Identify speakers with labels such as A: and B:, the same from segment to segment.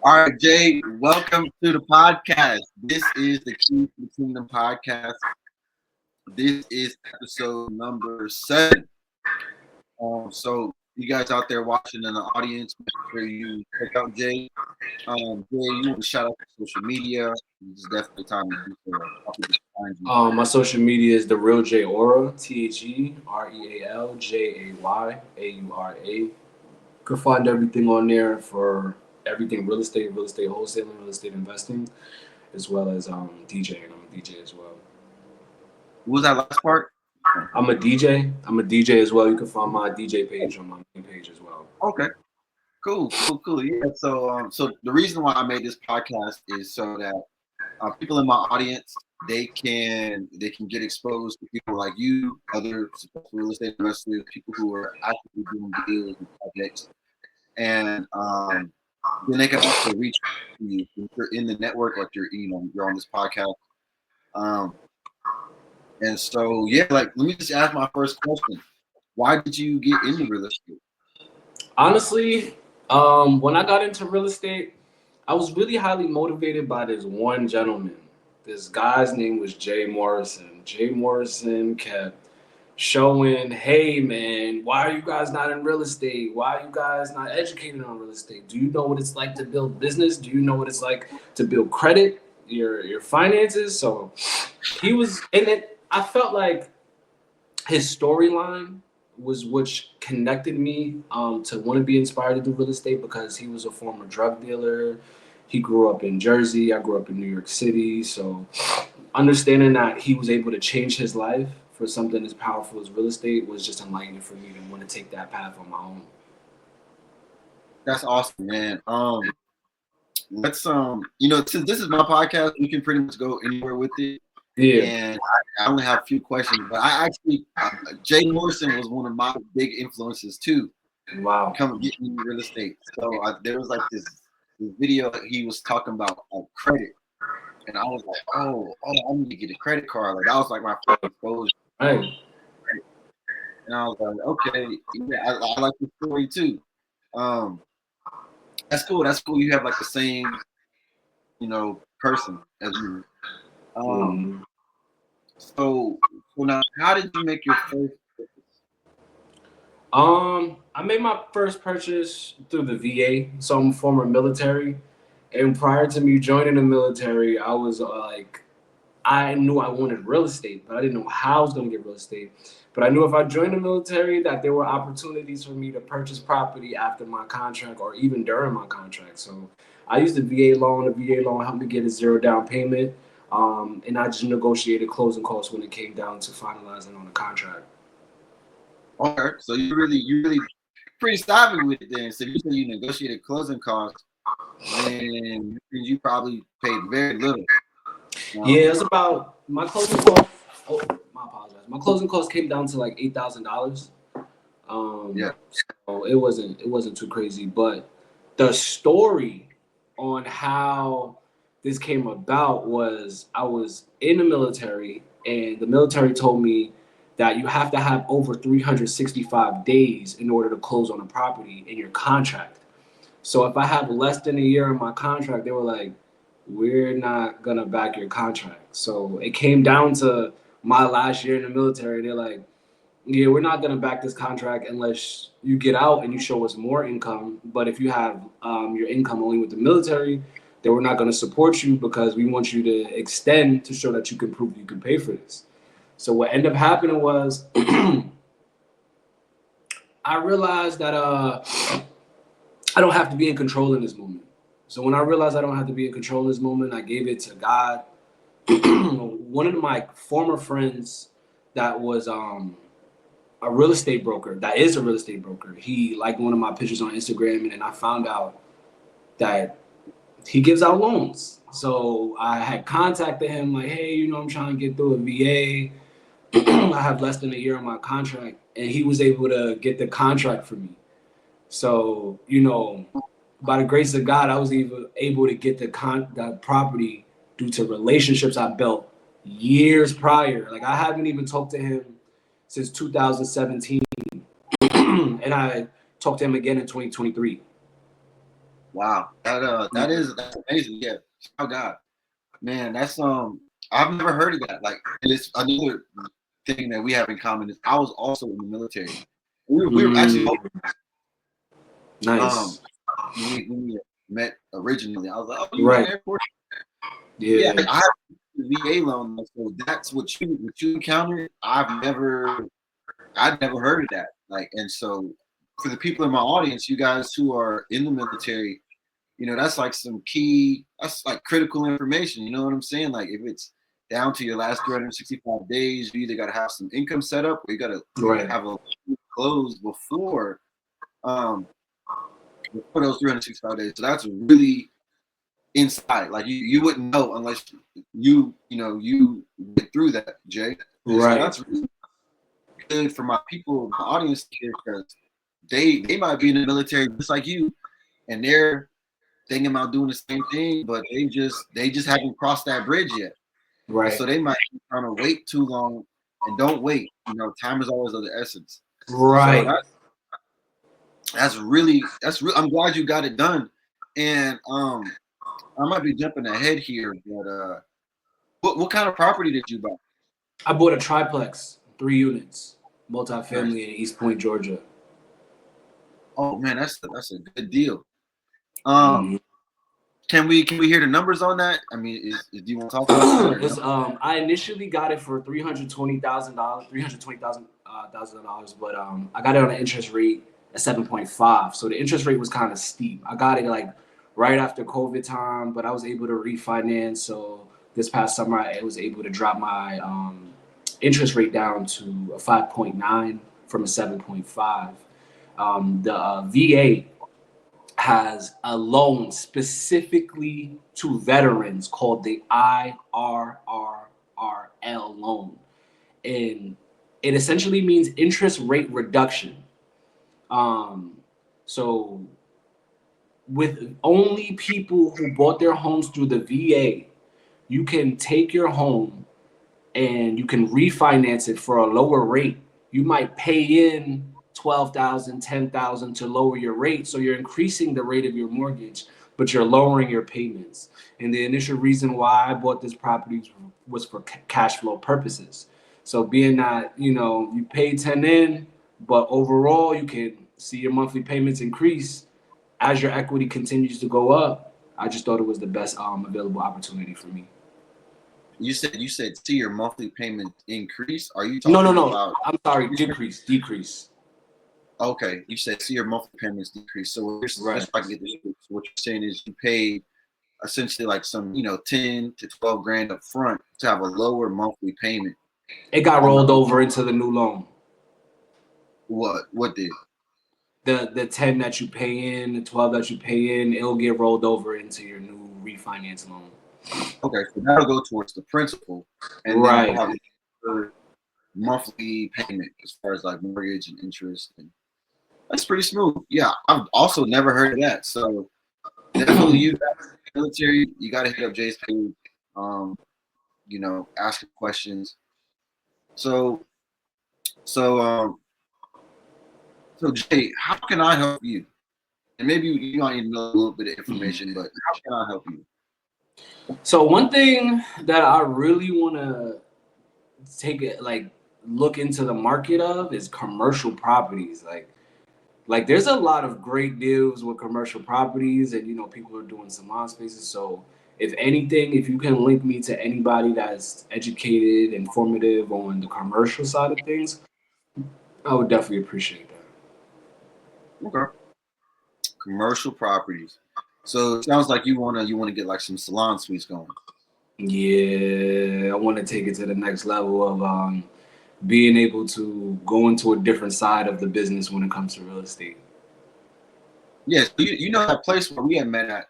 A: All right, Jay, welcome to the podcast. This is the Key to the Kingdom podcast. This is episode number 7. So you guys out there watching in the audience, make sure you check out Jay. Jay, you want to shout out to social media? This is definitely time to do so. How people can find you.
B: My social media is the real J Aura, TheRealJayaLJAYAURA. You can find everything on there for everything real estate wholesaling, real estate investing, as well as DJing. I'm a DJ as well.
A: What was that last part?
B: I'm a DJ. I'm a DJ as well. You can find my DJ page on my main page as well.
A: Okay, cool. Yeah. So the reason why I made this podcast is so that people in my audience they can get exposed to people like you, other successful real estate investors, people who are actively doing deals and projects, and then they can also reach you if you're in the network, like you're on this podcast. Um, and so yeah, like let me just ask my first question: why did you get into real estate?
B: Honestly, when I got into real estate, I was really highly motivated by this one gentleman. This guy's name was Jay Morrison. Jay Morrison kept showing, hey man, why are you guys not in real estate? Why are you guys not educated on real estate? Do you know what it's like to build business? Do you know what it's like to build credit, your finances? So he was in it. I felt like his storyline was which connected me to want to be inspired to do real estate because he was a former drug dealer. He grew up in Jersey. I grew up in New York City. So understanding that he was able to change his life for something as powerful as real estate was just enlightening for me to want to take that path on my own.
A: That's awesome, man. Let's since this is my podcast, we can pretty much go anywhere with it.
B: Yeah.
A: And I only have a few questions, but I actually Jay Morrison was one of my big influences too.
B: Wow.
A: Come get me real estate. So there was like this video that he was talking about credit, and I was like, oh, I need to get a credit card. Like that was like my first exposure.
B: Right.
A: And I was like, okay, yeah, I like the story too. That's cool. That's cool. You have like the same, person as you.
B: Mm.
A: So now, how did you make your first purchase?
B: I made my first purchase through the VA. So I'm former military. And prior to me joining the military, I was I knew I wanted real estate, but I didn't know how I was going to get real estate. But I knew if I joined the military that there were opportunities for me to purchase property after my contract or even during my contract. So I used the VA loan. The VA loan helped me get a zero down payment. And I just negotiated closing costs when it came down to finalizing on the contract.
A: All right, so you really pretty savvy with it then. So you said you negotiated closing costs, then you probably paid very little.
B: Yeah, it's about my closing cost. Oh, my apologies. My closing cost came down to like $8,000.
A: Yeah.
B: So it wasn't too crazy, but the story on how this came about was I was in the military, and the military told me that you have to have over 365 days in order to close on a property in your contract. So if I have less than a year in my contract, they were like, we're not gonna back your contract. So it came down to my last year in the military. They're like, yeah, we're not gonna back this contract unless you get out and you show us more income. But if you have your income only with the military, then we're not gonna support you because we want you to extend to show that you can prove you can pay for this. So what ended up happening was I realized that I don't have to be in control in this moment. So when I realized I don't have to be in control in this moment, I gave it to God. One of my former friends that was a real estate broker, that is a real estate broker, he liked one of my pictures on Instagram, and then I found out that he gives out loans. So I had contacted him like, hey, I'm trying to get through a VA. I have less than a year on my contract, and he was able to get the contract for me. So, by the grace of God, I was even able to get the property due to relationships I built years prior. Like I haven't even talked to him since 2017, and I talked to him again in 2023.
A: Wow, that's amazing. Yeah, oh God, man, that's I've never heard of that. Like, and it's another thing that we have in common is I was also in the military. We were actually
B: Nice.
A: when we met originally. I was like, oh, you in
B: Right.
A: the Air Force? Yeah,
B: Yeah.
A: I have the VA loan, so that's what you encountered. I'd never heard of that. Like, and so for the people in my audience, you guys who are in the military, that's like that's like critical information. You know what I'm saying? Like, if it's down to your last 365 days, you either got to have some income set up or you got to
B: Right.
A: have a close um before those 365 days. So that's really inside. Like, you wouldn't know unless you went through that, Jay. And so
B: Right.
A: that's really good for my people, my audience here, because they might be in the military just like you, and they're thinking about doing the same thing, but they just haven't crossed that bridge yet.
B: Right.
A: So they might be trying to wait too long, and don't wait. Time is always of the essence.
B: Right.
A: So that's real. I'm glad you got it done. And I might be jumping ahead here, but what kind of property did you buy?
B: I bought a triplex, 3 units,
A: Nice.
B: multifamily in East Point, Georgia.
A: Oh man, that's a good deal.
B: Mhm.
A: Can we hear the numbers on that? I mean, do you want to talk about that?
B: It's, I initially got it for $320,000, $320,000, but I got it on an interest rate at 7.5. So the interest rate was kind of steep. I got it like right after COVID time, but I was able to refinance. So this past summer, I was able to drop my interest rate down to a 5.9 from a 7.5. The VA has a loan specifically to veterans called the IRRRL loan. And it essentially means interest rate reduction. So with only people who bought their homes through the VA, you can take your home and you can refinance it for a lower rate. You might pay in 12,000, 10,000 to lower your rate, so you're increasing the rate of your mortgage, but you're lowering your payments. And the initial reason why I bought this property was for cash flow purposes. So being that you pay 10 in, but overall you can see your monthly payments increase as your equity continues to go up. I just thought it was the best available opportunity for me.
A: You said see your monthly payment increase. Are you
B: No,
A: talking about?
B: I'm sorry, decrease.
A: Okay, you said see your monthly payments decrease. So
B: Right.
A: let's try to get this straight. So what you're saying is you paid essentially like some 10 to 12 grand up front to have a lower monthly payment.
B: It got
A: On
B: rolled over into the new loan.
A: what did?
B: The 10 that you pay in, the 12 that you pay in, it'll get rolled over into your new refinance loan.
A: Okay, so that'll go towards the principal, and then you'll have your monthly payment as far as like mortgage and interest, and that's pretty smooth. Yeah, I've also never heard of that. So definitely, you military, you got to hit up Jay's page. Ask questions. So so so Jay, how can I help you? And maybe you might need to know a little bit of information, but how can I help you?
B: So one thing that I really want to look into the market of is commercial properties. Like there's a lot of great deals with commercial properties, and people are doing salon spaces. So if anything, if you can link me to anybody that's educated, informative on the commercial side of things, I would definitely appreciate that.
A: Okay. Commercial properties. So it sounds like you wanna get like some salon suites going.
B: Yeah, I want to take it to the next level of being able to go into a different side of the business when it comes to real estate.
A: Yes, you know that place where we had met at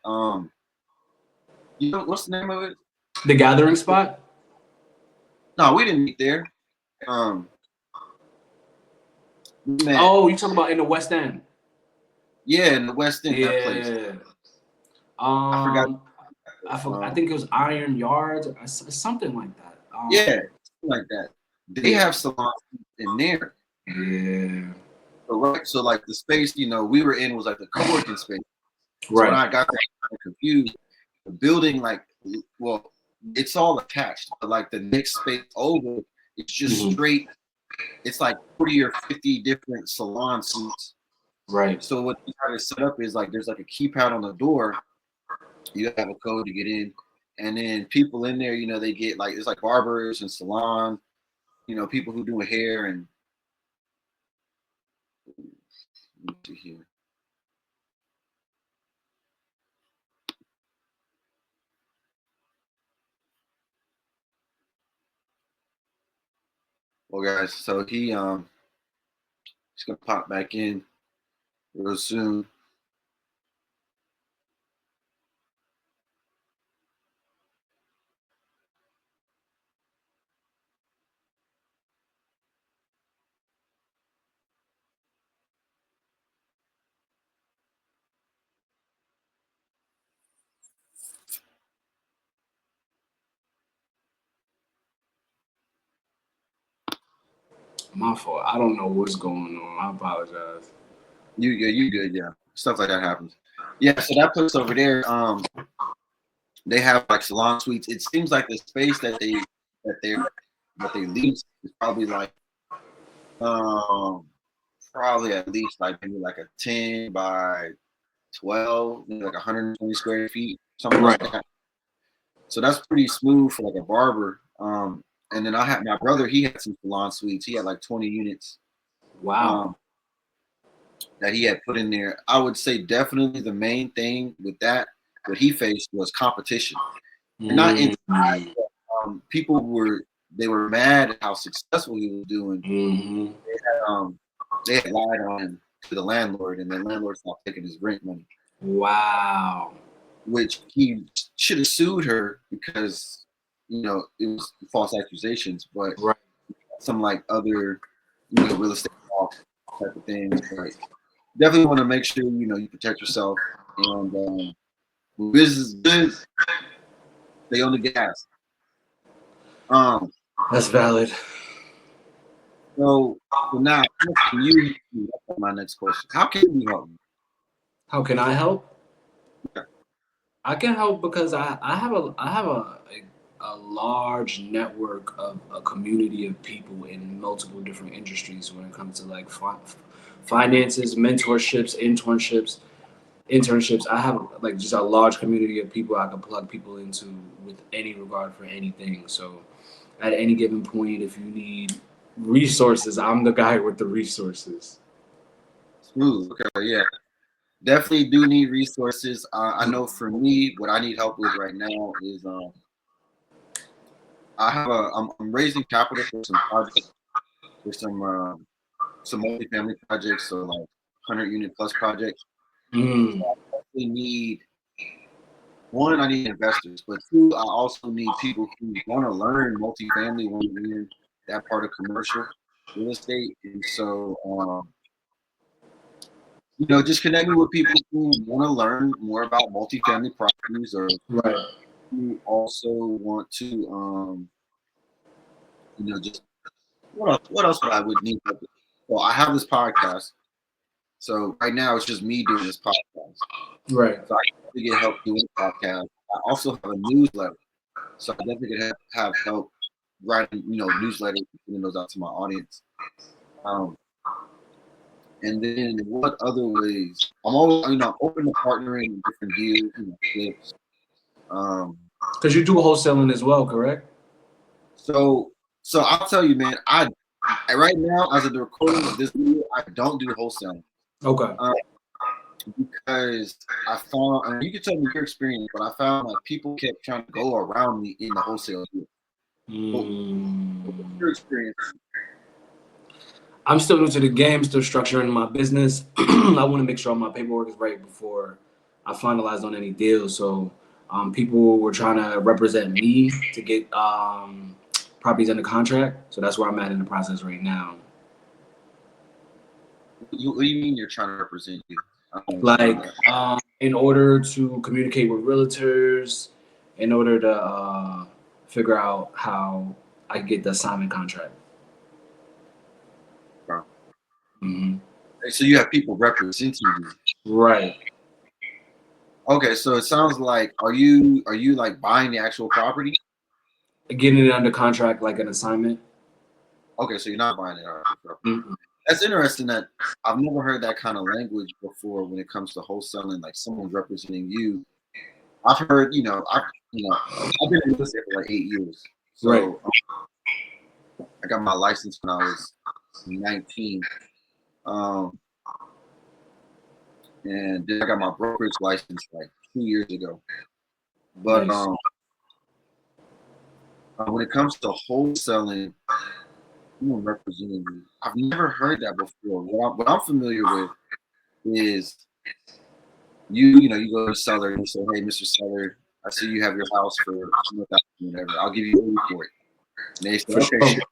A: what's the name of it?
B: The gathering spot?
A: No, we didn't meet there. Um we met
B: Oh, you talking about in the West End?
A: Yeah, in the West End, that place.
B: Yeah.
A: I forgot.
B: I think it was Iron Yards or something like that.
A: Yeah, something like that. They have salons in there.
B: Yeah.
A: So like the space we were in was like the co-working space. So when
B: Right.
A: I got confused, the building, like, well, it's all attached, but like the next space over, it's just
B: Hmm.
A: straight. It's like 40 or 50 different salon suites.
B: Right.
A: So what you have it set up is like there's like a keypad on the door. You have a code to get in, and then people in there, they get like it's like barbers and salon, people who do hair and let me see here. Well, guys, so he's gonna pop back in real soon.
B: My fault. I don't know what's going on. I apologize.
A: You good, yeah. Stuff like that happens. Yeah, so that place over there, they have like salon suites. It seems like the space that they that they lease is probably like um probably at least like maybe like a 10 by 12, maybe like 120 square feet, something like
B: Right.
A: that. So that's pretty smooth for like a barber. And then I had my brother, he had some salon suites. He had like 20 units
B: Wow.
A: um that he had put in there. I would say definitely the main thing with that, what he faced was competition. And not in
B: Mm-hmm.
A: people were mad at how successful he was doing.
B: Mm-hmm.
A: Um, they had lied on him to the landlord, and the landlord stopped taking his rent money,
B: Wow.
A: which he should have sued her because it was false accusations, but
B: Right.
A: some like other real estate law type of things. But definitely want to make sure you protect yourself, and when business is good, stay on the gas. Um,
B: That's valid.
A: so now how can you? That's my next question. How can you help me?
B: How can I help?
A: Yeah.
B: I can help because I have a large network of a community of people in multiple different industries when it comes to like finances, mentorships, internships. I have like just a large community of people I can plug people into with any regard for anything. So at any given point, if you need resources, I'm the guy with the resources.
A: Smooth. Okay. Yeah. Definitely do need resources. I know for me, what I need help with right now is I'm raising capital for some projects, for some multifamily projects, so like 100 unit plus projects.
B: Mm,
A: We need one, I need investors, but two, I also need people who want to learn multifamily, want to learn that part of commercial real estate, and so just connect me with people who want to learn more about multifamily properties or
B: right.
A: who also want to just what else would I would need help with? Well, I have this podcast. So right now it's just me doing this podcast.
B: Right.
A: So I definitely get help doing the podcast. I also have a newsletter. So I definitely could have help writing, newsletters and sending those out to my audience. Um, and then what other ways? I'm always, I'm open to partnering in different deals, flips. Um,
B: Because you do wholesaling as well, correct?
A: so so I'll tell you, man, I right now as of the recording of this video, I don't do wholesaling.
B: Okay.
A: Um, because I found, and you can tell me your experience, but I found like people kept trying to go around me in the wholesale deal. What's
B: Mm.
A: your experience?
B: I'm still new to the game, still structuring my business. I want to make sure my paperwork is right before I finalize on any deals. So people were trying to represent me to get properties under contract. So that's where I'm at in the process right now.
A: What do you mean you're trying to represent you? I don't understand
B: Like
A: that.
B: in order to communicate with realtors, in order to figure out how I get the assignment contract. Hmm.
A: So you have people representing you.
B: Right.
A: Okay, so it sounds like are you like buying the actual property?
B: Getting it under contract like an assignment.
A: Okay, so you're not buying the actual property.
B: Mm-mm.
A: That's interesting that I've never heard that kind of language before when it comes to wholesaling, like someone's representing you. I've heard, I've been in real estate for like 8 years.
B: Right.
A: So I got my license when I was 19. Um, and then I got my brokerage license like 2 years ago. But
B: Nice.
A: when it comes to wholesaling, someone representing you, I've never heard that before. What I'm familiar with is you go to the seller and you say, hey, Mr. Seller, I see you have your house for whatever. I'll give you 80 for it. And they say,
B: For
A: okay,
B: sure.
A: sure,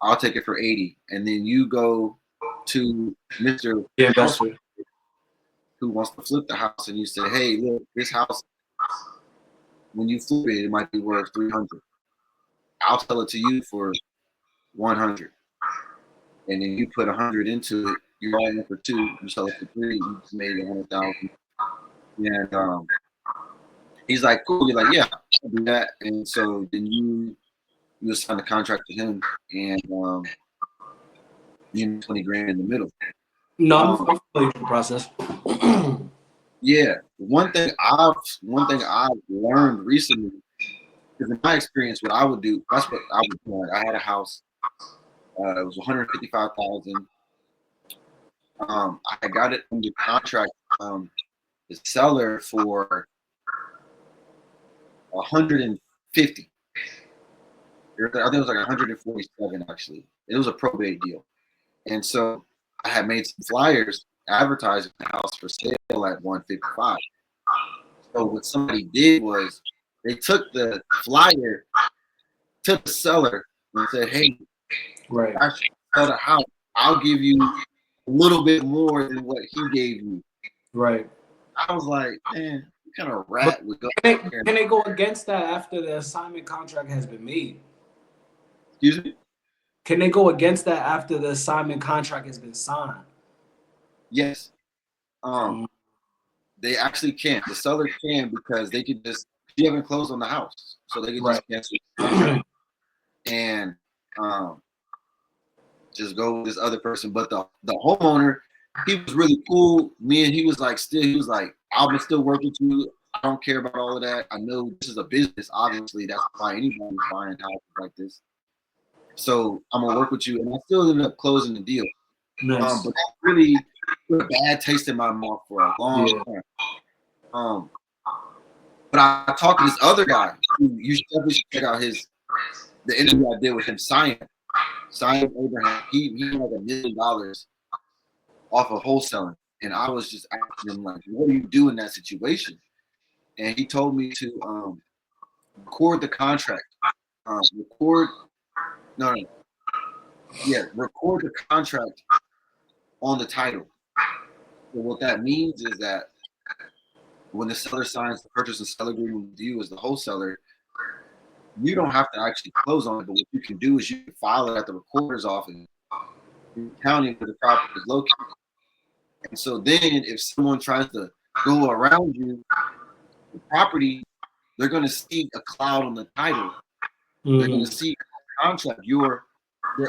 A: I'll take it for 80. And then you go to Mr.
B: Yeah,
A: House
B: investor.
A: who wants to flip the house and you say, hey, look, this house, when you flip it, it might be worth 300. I'll sell it to you for 100. And then you put 100 into it. You're all in for 2. You sell it for 3. You just made 100,000. And he's like, cool. You're like, yeah, I'll do that. And so then you assign the contract to him, and you need 20 grand in the middle.
B: No, I'm
A: Um,
B: familiar with the process.
A: yeah, one thing I've learned recently is in my experience, what I would do. That's what I would do. I had a house. It was 155,000. I got it under contract. The seller for 150. I think it was like 147 actually. It was a probate deal, and so I had made some flyers advertising the house for sale at 155. So what somebody did was they took the flyer to the seller and said, "Hey,
B: Right.
A: I should sell the house. I'll give you a little bit more than what he gave you."
B: Right.
A: I was like, "Man, what kind of
B: But
A: rat would go
B: can
A: there?"
B: they go against that after the assignment contract has been made?
A: Excuse me.
B: Can they go against that after the assignment contract has been signed?
A: Yes. Um,
B: Mm.
A: they actually can. The seller can because they could just you haven't closed on the house, so they could
B: Right.
A: just cancel the contract and um, just go with this other person. But the homeowner, he was really cool. Me and he was like, I'll still work with you. I don't care about all of that. I know this is a business. Obviously, that's why anybody's buying houses like this. So I'm gonna work with you, and I still ended up closing the deal.
B: Nice.
A: But that really put a bad taste in my mouth for a long
B: Yeah.
A: time. But I talked to this other guy. You should definitely check out the interview I did with him, Cyan Abraham. He had like $1 million off of wholesaling, and I was just asking him like, "What do you do in that situation?" And he told me to record the contract. Record no, no, yeah, record the contract on the title. So what that means is that when the seller signs the purchase and sale agreement with you as the wholesaler, you don't have to actually close on it. But what you can do is you can file it at the recorder's office in the county where the property is located. And so then if someone tries to go around you, the property, they're going to see a cloud on the title. They're going to see a contract, your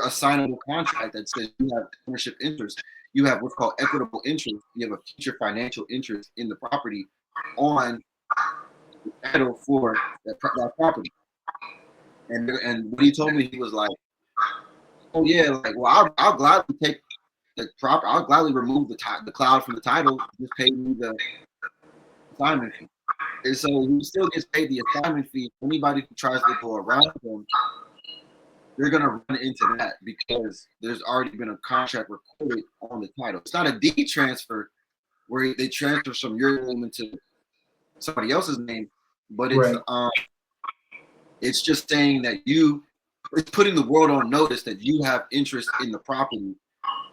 A: assignable contract that says you have ownership interest. You have what's called equitable interest. You have a future financial interest in the property on the title for that property. And what he told me, he was like, "Oh yeah, like I'll gladly take the prop. I'll gladly remove the cloud from the title. Just pay me the assignment fee." And so he still gets paid the assignment fee. Anybody who tries to go around him, they're gonna run into that because there's already been a contract recorded on the title. It's not a deed transfer where they transfer from your name into somebody else's name, but
B: Right.
A: it's just saying that it's putting the world on notice that you have interest in the property,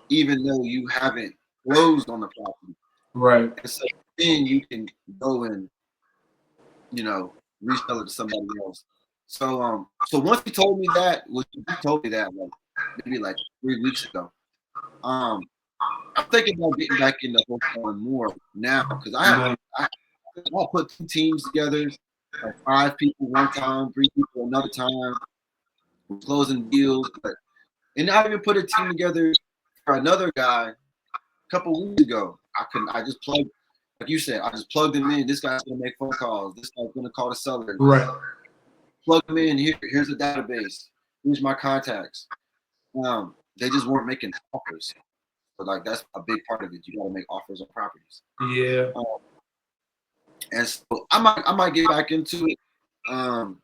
A: even though you haven't closed on the property.
B: Right.
A: And so then you can go and resell it to somebody else. So once he told me that, like maybe like 3 weeks ago, I'm thinking about getting back into wholesaling more now because I
B: Nice.
A: I'll put 2 teams together, like 5 people one time, 3 people another time, we're closing deals. And I even put a team together for another guy a couple weeks ago. I just plugged, like you said, I just plugged him in. This guy's gonna make phone calls. This guy's gonna call the seller.
B: Right.
A: Plug them in. Here's the database. Here's my contacts. They just weren't making offers. But like that's a big part of it. You got to make offers on properties.
B: Yeah.
A: And so I might get back into it. Now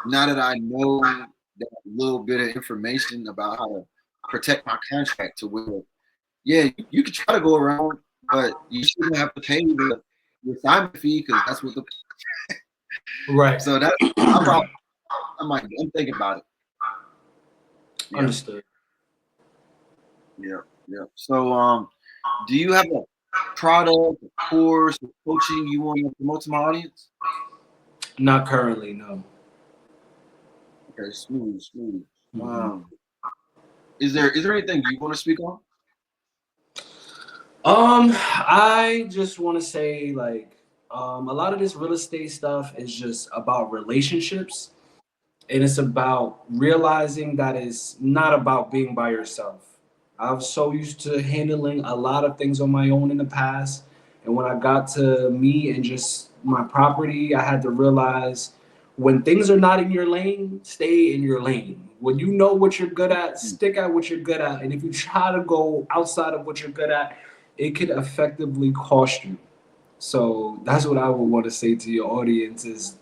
A: that I know that little bit of information about how to protect my contract to where, yeah, you could try to go around, but you shouldn't have to pay the assignment fee because that's what the
B: right.
A: So that's I'm thinking about it.
B: Yeah. Understood.
A: Yeah. So do you have a product, a course, or coaching you want to promote to my audience?
B: Not currently, no.
A: Okay, smooth. Is there anything you want to speak on?
B: I just want to say like a lot of this real estate stuff is just about relationships, and it's about realizing that it's not about being by yourself. I was so used to handling a lot of things on my own in the past, and when I got to me and just my property, I had to realize when things are not in your lane, stay in your lane. When you know what you're good at, stick at what you're good at, and if you try to go outside of what you're good at, it could effectively cost you. So that's what I would want to say to your audience is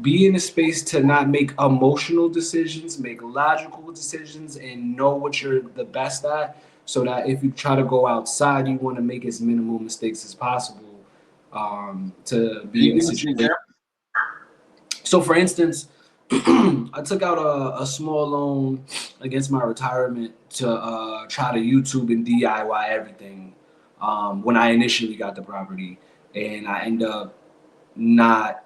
B: be in a space to not make emotional decisions, make logical decisions, and know what you're the best at. So that if you try to go outside, you want to make as minimal mistakes as possible to be in a situation. So, for instance, I took out a small loan against my retirement to try to YouTube and DIY everything when I initially got the property, and I end up not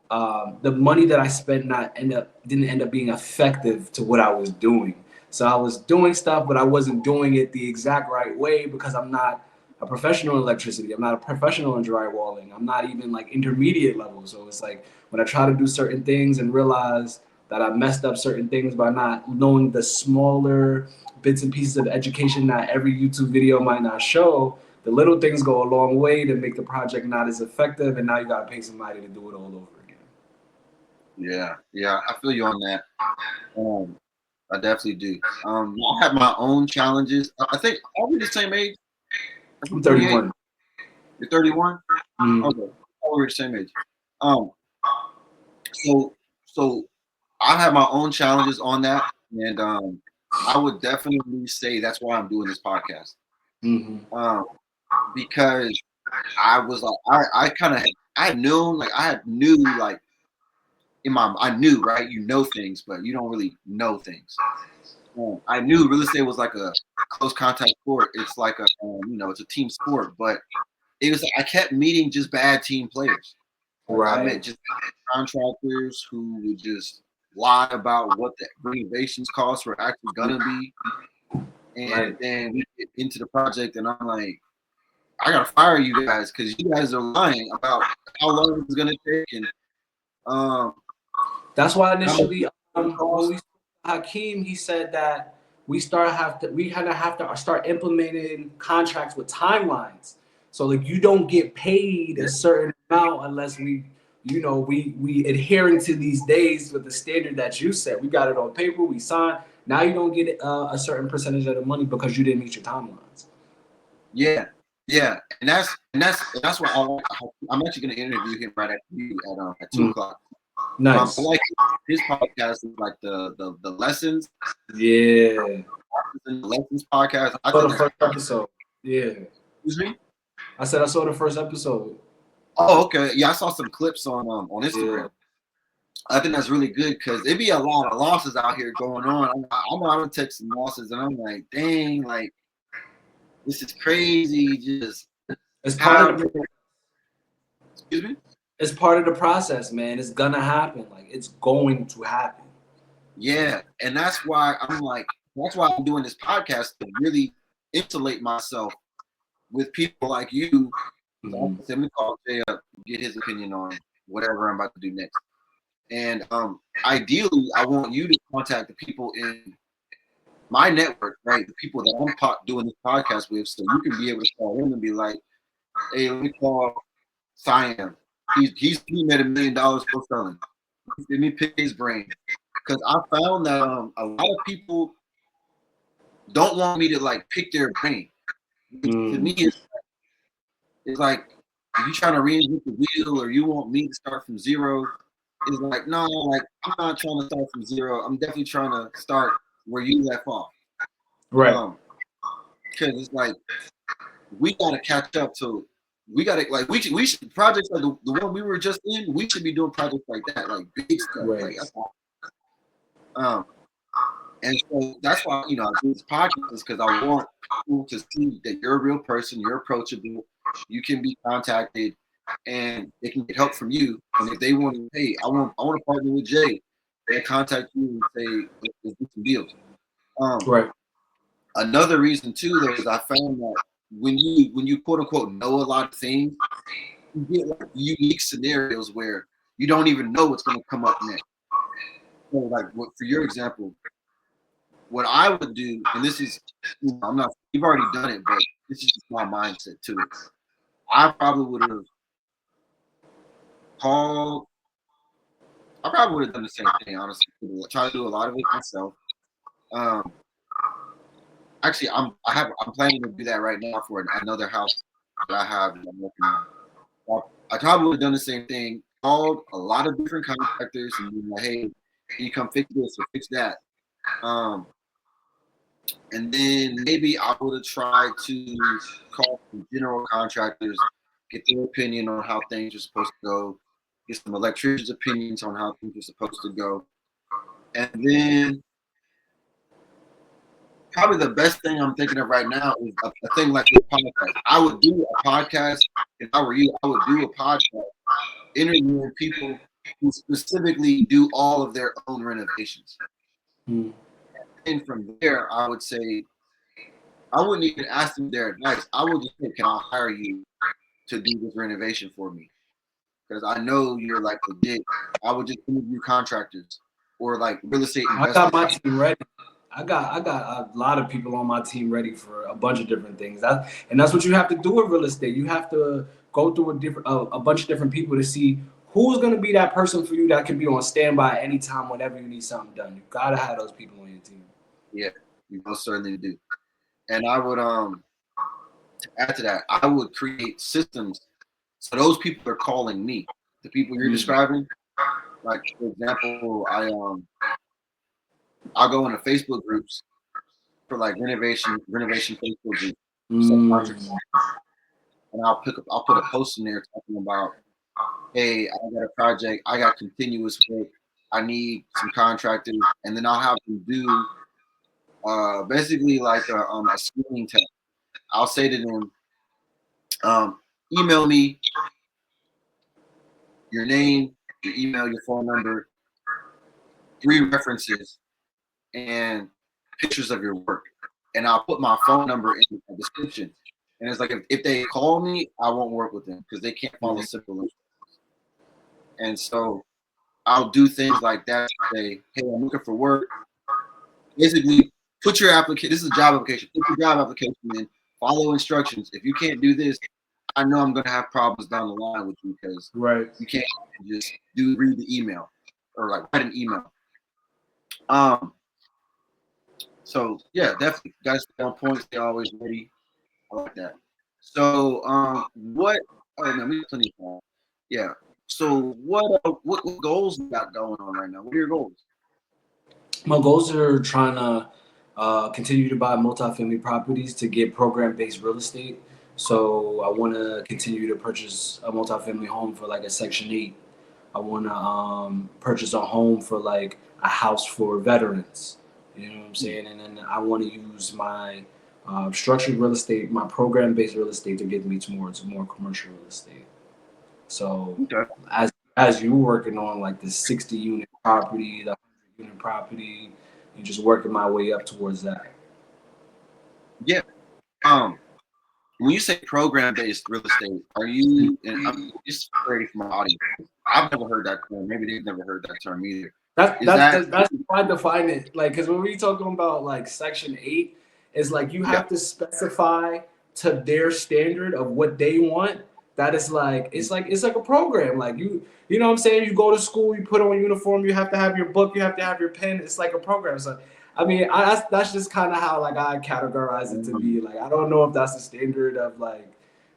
B: the money that I spent didn't end up being effective to what I was doing. So I was doing stuff, but I wasn't doing it the exact right way because I'm not a professional in electricity. I'm not a professional in drywalling. I'm not even like intermediate level. So it's like when I try to do certain things and realize that I messed up certain things by not knowing the smaller bits and pieces of education that every YouTube video might not show, the little things go a long way to make the project not as effective, and now you got to pay somebody to do it all over again.
A: Yeah, I feel you on that. I definitely do. I have my own challenges. I think are we the same age?
B: I'm 31.
A: You're 31?
B: Mm-hmm.
A: Okay, we're the same age. So I have my own challenges on that, and I would definitely say that's why I'm doing this podcast.
B: Mm-hmm.
A: Because I was like, I knew like I knew, right? You know things, but you don't really know things. I knew real estate was like a close contact sport. It's like it's a team sport, but it was I kept meeting just bad team players.
B: Right.
A: I met just contractors who would just lie about what the renovations costs were actually gonna be, and then we get into the project, and I'm like, I gotta fire you guys because you guys are lying about how long it's gonna take, and
B: that's why initially when we Hakeem, he said that we had to have to start implementing contracts with timelines. So like you don't get paid a certain amount unless we adhering to these days with the standard that you set. We got it on paper, we signed. Now you don't get a certain percentage of the money because you didn't meet your timelines.
A: Yeah, and that's why I'm actually gonna interview him right after you at 2:00.
B: Nice.
A: I like his podcast is like the lessons.
B: Yeah.
A: The lessons podcast.
B: I saw the first episode. Yeah.
A: Excuse me?
B: I said I saw the first episode.
A: Oh, okay. Yeah, I saw some clips on Instagram. Yeah. I think that's really good because there be a lot of losses out here going on. I know I would take some losses, and I'm like, dang, like this is crazy. Just
B: it's part of the.
A: Excuse me.
B: It's part of the process, man. It's gonna happen. Like it's going to happen.
A: Yeah, and that's why I'm doing this podcast to really insulate myself with people like you. Mm-hmm. Let me call Jay up. get his opinion on whatever I'm about to do next. And ideally, I want you to contact the people in my network, right? The people that I'm doing this podcast with, so you can be able to call him and be like, "Hey, let me call Siam. He made $1 million selling. Let me pick his brain." Because I found that a lot of people don't want me to like pick their brain. To me, it's like if you're trying to reinvent the wheel or you want me to start from zero, it's like no, like I'm not trying to start from zero. I'm definitely trying to start where you left off.
B: Right.
A: Because it's like we gotta catch up to. We gotta like we should projects like the one we were just in. We should be doing projects like that, like big stuff.
B: Right.
A: Like that's all. And so that's why, I do this podcast is because I want people to see that you're a real person, you're approachable, you can be contacted, and they can get help from you. And if they want to, hey, I want to partner with Jay, they'll contact you and say, let's do some deals.
B: Right.
A: Another reason too, though, is I found that when you quote unquote know a lot of things, you get like unique scenarios where you don't even know what's going to come up next. So, like, for your example. What I would do, and this is, I'm not, you've already done it, but this is just my mindset to it. I probably would have called, I probably would have done the same thing, honestly. Try to do a lot of it myself. Actually, I'm planning to do that right now for another house that I have that I'm working on. I probably would have done the same thing, called a lot of different contractors and be like, hey, can you come fix this or fix that? And then maybe I would have tried to call some general contractors, get their opinion on how things are supposed to go, get some electricians' opinions on how things are supposed to go. And then probably the best thing I'm thinking of right now is a thing like this podcast. I would do a podcast, if I were you, I would do a podcast interviewing people who specifically do all of their own renovations. And from there, I would say, I wouldn't even ask them their advice. I would just say, can I hire you to do this renovation for me? Because I know you're like legit. I would just interview contractors or like real estate investors.
B: I got my team ready. I got a lot of people on my team ready for a bunch of different things. And that's what you have to do with real estate. You have to go through a bunch of different people to see who's going to be that person for you that can be on standby anytime, whenever you need something done. You got to have those people on your team.
A: Yeah, you most certainly do. And I would, to add to that, I would create systems. So those people are calling me. The people you're describing, like for example, I'll go into Facebook groups for like renovation Facebook groups. And I'll put a post in there talking about, hey, I got a project, I got continuous work, I need some contractors, and then I'll have them do basically like a screening test. I'll say to them, email me your name, your email, your phone number, 3 references, and pictures of your work. And I'll put my phone number in the description. And it's like if they call me, I won't work with them because they can't follow simple instructions. And so I'll do things like that. Say, hey, I'm looking for work. Basically, put your application. This is a job application. Put your job application in. Follow instructions. If you can't do this, I know I'm going to have problems down the line with you because you can't just read the email or like write an email. So yeah, definitely guys stay on point, stay always ready. I like that. So what? Oh man, we have plenty of time. Yeah. So what goals you got going on right now? What are your goals?
B: My goals are trying to continue to buy multifamily properties to get program-based real estate. So I want to continue to purchase a multifamily home for like a Section 8. I want to purchase a home for like a house for veterans. You know what I'm saying? And then I want to use my structured real estate, my program-based real estate to get me towards more commercial real estate. So as you're working on like the 60-unit property, the 100-unit property, you're just working my way up towards that.
A: Yeah. when you say program-based real estate, are you? And I'm just ready for my audience. I've never heard that term. Maybe they've never heard that term either.
B: That's
A: Is
B: that's
A: that?
B: that's, that's how I define it. Like, because when we talking about like Section 8, it's like you
A: Yeah.
B: have to specify to their standard of what they want. That is like it's like a program. Like you know what I'm saying. You go to school, you put on a uniform, you have to have your book, you have to have your pen. It's like a program. So I mean, that's just kind of how like I categorize it to be. Like I don't know if that's the standard of like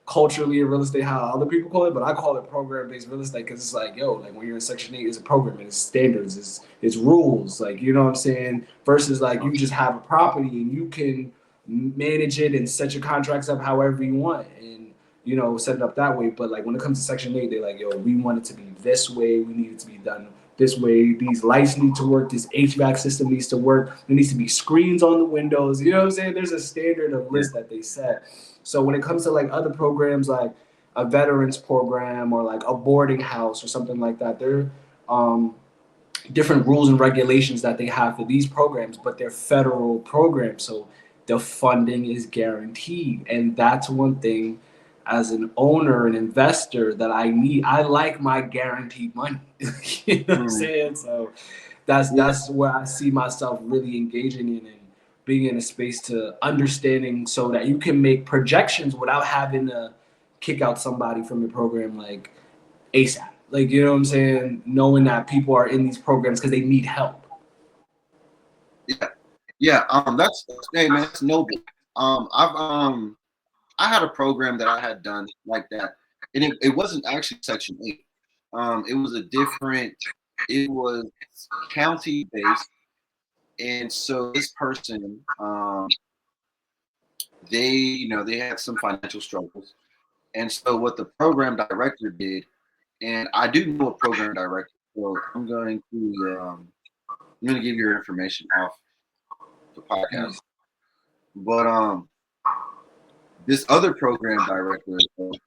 B: culturally in real estate how other people call it, but I call it program based real estate because it's like, yo, like when you're in Section 8, it's a program and it's standards, it's rules, like you know what I'm saying. Versus like you just have a property and you can manage it and set your contracts up however you want and set it up that way. But like when it comes to Section 8, they're like, yo, we want it to be this way, we need it to be done this way. These lights need to work. This HVAC system needs to work. There needs to be screens on the windows. You know what I'm saying? There's a standard of list that they set. So when it comes to like other programs like a veterans program or like a boarding house or something like that, there are different rules and regulations that they have for these programs, but they're federal programs. So the funding is guaranteed. And that's one thing as an owner and investor that I need. I like my guaranteed money. You know what I'm saying? So that's where I see myself really engaging in and being in a space to understanding so that you can make projections without having to kick out somebody from the program like ASAP. Like you know what I'm saying? Knowing that people are in these programs because they need help.
A: Yeah. Yeah. That's hey man, that's noble. I had a program that I had done like that, and it wasn't actually Section 8. It was a different. It was county based, and so this person, they had some financial struggles, and so what the program director did, and I do know a program director, so I'm going to give you your information off the podcast,
B: Nice.
A: but this other program director,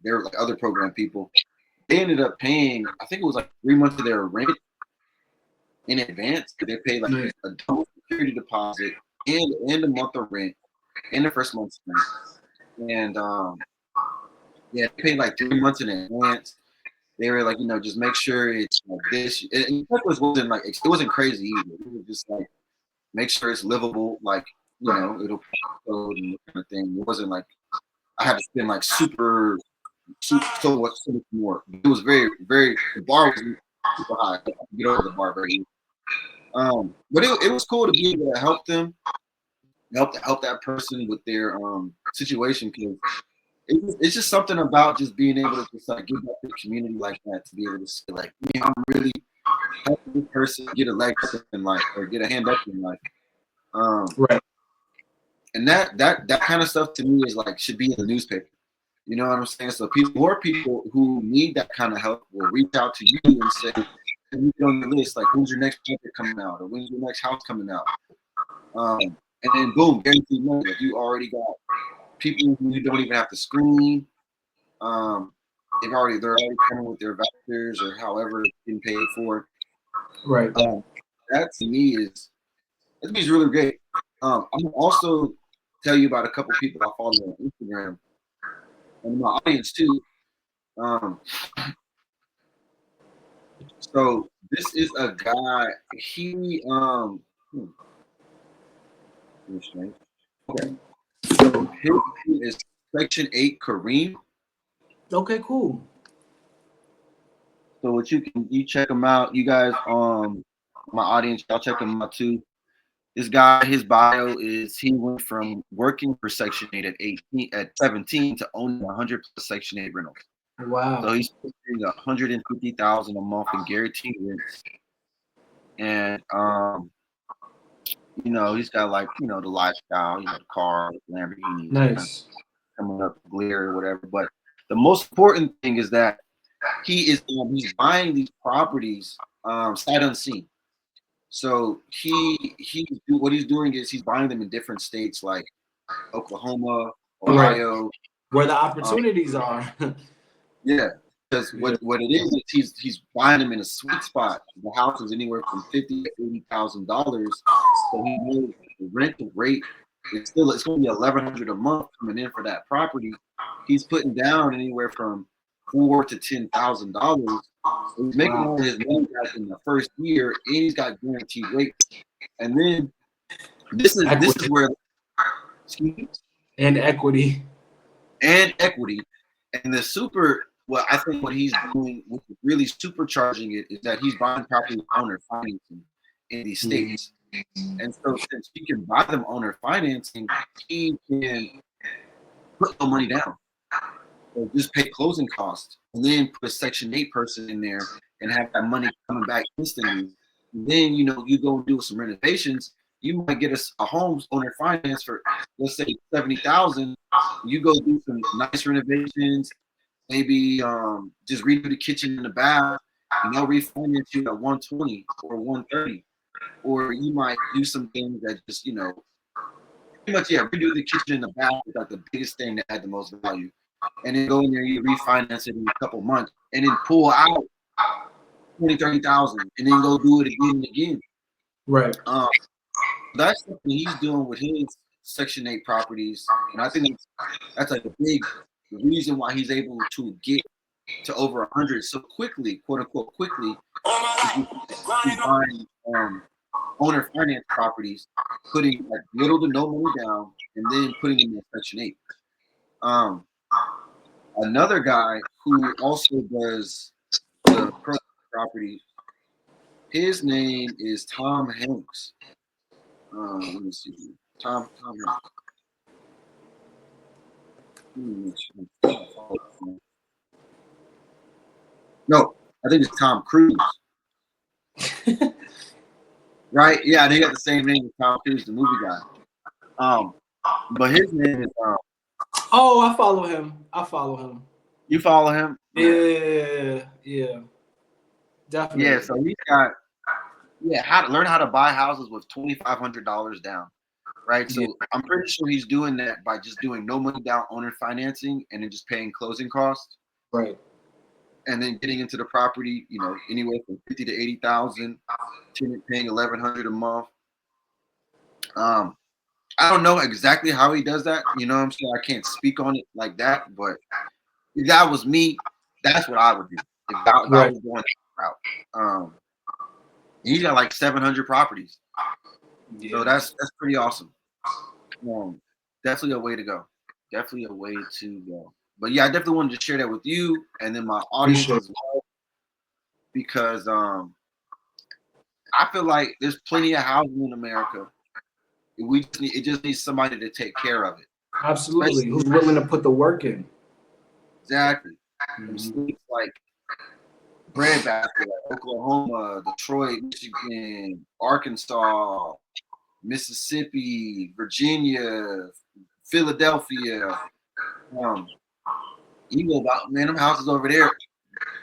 A: there were like other program people. They ended up paying, I think it was like 3 months of their rent in advance. They paid like
B: Nice.
A: a double security deposit and a month of rent and the first month's rent. And yeah, they paid like 3 months in advance. They were like, just make sure it's like this. And it wasn't like it wasn't crazy either. It was just like make sure it's livable, like it'll pay code and that kind of thing. It wasn't like I had to spend like so much more. It was very, very the bar was super high. I could get over the bar very easy. But it was cool to be able to help them, help that person with their situation because it's just something about just being able to just like give back to the community like that to be able to say like, man, I'm really helping this person get a leg up in life or get a hand up in life.
B: Right.
A: And that kind of stuff to me is like should be in the newspaper. You know what I'm saying? So more people who need that kind of help will reach out to you and say, "Can you get on the list? Like, when's your next project coming out, or when's your next house coming out?" And then boom, guaranteed money. Like you already got people who you don't even have to screen. Um, they're already coming with their vouchers or however it's getting paid for.
B: Right.
A: That to me is really great. I'm gonna also tell you about a couple people I follow on Instagram and my audience too. Um, so this is a guy. He okay. So his name is Section 8 Kareem.
B: Okay. Cool.
A: So what you check him out. You guys, my audience, y'all check him out too. This guy, his bio is he went from working for Section 8 at 17 to owning 100 plus Section 8 rentals. So
B: Wow.
A: he's paying 150,000 a month in guaranteed rents, and he's got like the lifestyle, the car, Lamborghinis, kind of
B: Nice.
A: coming up, Lear or whatever. But the most important thing is that he's buying these properties sight unseen. So what he's doing is he's buying them in different states like Oklahoma,
B: Right.
A: Ohio.
B: Where the
A: Um,
B: opportunities are.
A: yeah, because
B: Yeah.
A: what it is he's buying them in a sweet spot. The house is anywhere from $50,000 to $80,000, so he knows the rental rate it's going to be $1,100 a month coming in for that property. He's putting down anywhere from $4,000 to $10,000. He's making all his money back in the first year, and he's got guaranteed rates. And then this is where,
B: and equity.
A: And the super. Well, I think what he's doing, which is really supercharging it, is that he's buying property with owner financing in these states. And so since he can buy them owner financing, he can put no money down. Or just pay closing costs, and then put a Section 8 person in there and have that money coming back instantly. And then you go and do some renovations. You might get a home owner finance for, let's say, $70,000. You go do some nice renovations, maybe just redo the kitchen and the bath, and they'll refinance you at $120 or $130. Or you might do some things that just pretty much redo the kitchen and the bath is like the biggest thing that had the most value. And then go in there, you refinance it in a couple months, and then pull out $20,000-$30,000, and then go do it again and again.
B: Right.
A: That's something he's doing with his Section 8 properties, and I think that's like a big reason why he's able to get to over 100 so quickly, quote unquote quickly. He's buying owner finance properties, putting like little to no money down, and then putting in their Section 8. Another guy who also does the property, his name is Tom Hanks. Let me see. Tom Hanks. No, I think it's Tom Cruise. Right? Yeah, they got the same name as Tom Cruise, the movie guy. But his name is.
B: Oh, I follow him.
A: You follow him?
B: Yeah. Definitely.
A: Yeah, so he's got learn how to buy houses with $2,500 down. Right. So I'm pretty sure he's doing that by just doing no money down owner financing and then just paying closing costs.
B: Right.
A: And then getting into the property, anywhere from $50,000 to $80,000, tenant paying $1,100 a month. I don't know exactly how he does that. I'm saying I can't speak on it like that, but if that was me, that's what I would do. If I was going that route. He's got like 700 properties. Yeah. So that's pretty awesome. Definitely a way to go. But yeah, I definitely wanted to share that with you and then my audience as well, because I feel like there's plenty of housing in America. It just needs somebody to take care of it.
B: Absolutely. Especially who's willing to put the work in.
A: Exactly. States like breadbasket, like Oklahoma, Detroit, Michigan, Arkansas, Mississippi, Virginia, Philadelphia. You go about, them houses over there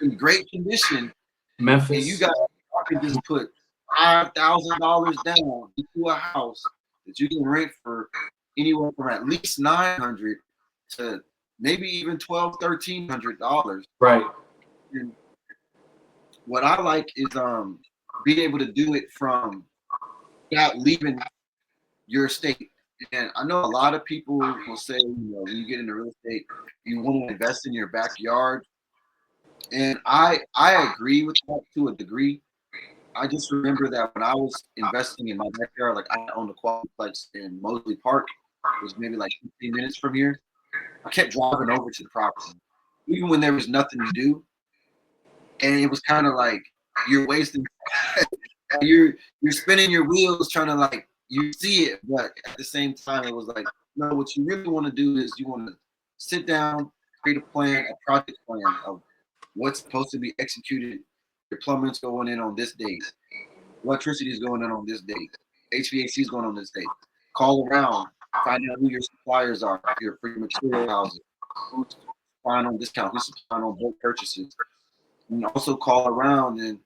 A: in great condition.
B: Memphis.
A: And you can just put $5,000 down into a house that you can rent for anywhere from at least $900 to maybe even $1,200-$1,300.
B: Right.
A: And what I like is being able to do it from without leaving your state. And I know a lot of people will say, when you get into real estate, you want to invest in your backyard. And I agree with that to a degree. I just remember that when I was investing in my backyard, like I owned a Quadraplex in Mosley Park, it was maybe like 15 minutes from here. I kept driving over to the property, even when there was nothing to do. And it was kind of like you're wasting, you're spinning your wheels trying to you see it, but at the same time, it was like, no, what you really want to do is you want to sit down, create a project plan of what's supposed to be executed. Your plumbing's going in on this date. Electricity is going in on this date. HVAC is going on this date. Call around, find out who your suppliers are for your material houses. Who's supplying on discount? Who's supplying on bulk purchases? And also call around, and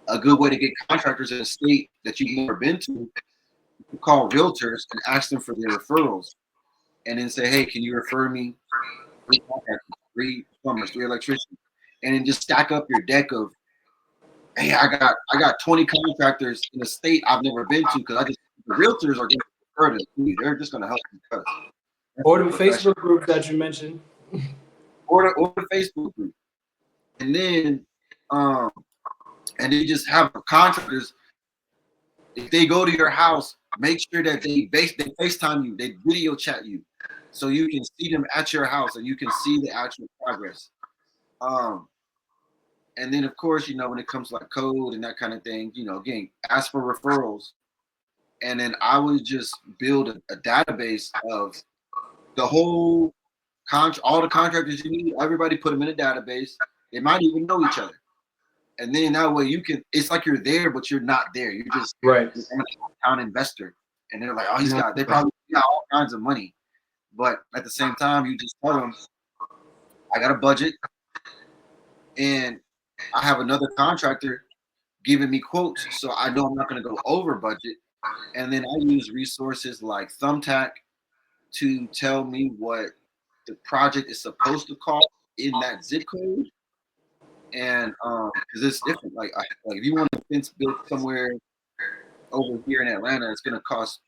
A: a good way to get contractors in a state that you've never been to, you call realtors and ask them for their referrals. And then say, hey, can you refer me 3 contractors, 3 plumbers, 3 electricians? And then just stack up your deck of, hey, I got 20 contractors in a state I've never been to, because the realtors are getting refer to you. They're just gonna help you cut.
B: Or the Facebook group that you mentioned.
A: Or the Facebook group. And then you just have contractors. If they go to your house, make sure that they FaceTime you, they video chat you, so you can see them at your house and you can see the actual progress. And then of course, when it comes to like code and that kind of thing, again, ask for referrals. And then I would just build a database of the whole all the contractors you need. Everybody, put them in a database. They might even know each other. And then that way it's like you're there, but you're not there. You're just
B: right.
A: An account investor. And they're like, oh, they probably got all kinds of money. But at the same time, you just tell them, I got a budget and I have another contractor giving me quotes. So I know I'm not going to go over budget. And then I use resources like Thumbtack to tell me what the project is supposed to cost in that zip code. And because it's different, like if you want a fence built somewhere over here in Atlanta, it's gonna cost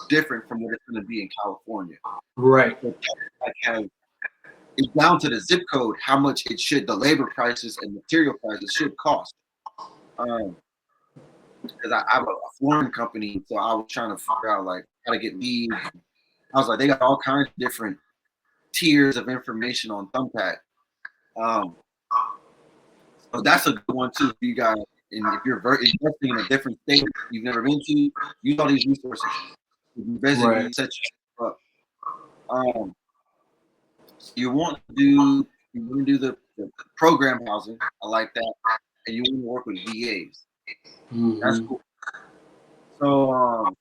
A: different from what it's gonna be in California.
B: Right.
A: So it's down to the zip code how much the labor prices and material prices should cost. Because I have a flooring company, so I was trying to figure out like how to get leads. I was like, they got all kinds of different tiers of information on Thumbtack. So that's a good one too for you guys. And if you're investing in a different state you've never been to, use all these resources. You visit,
B: right.
A: Set yourself up. So you want to do the program housing. I like that, and you want to work with VAs.
B: Mm-hmm.
A: That's cool. So,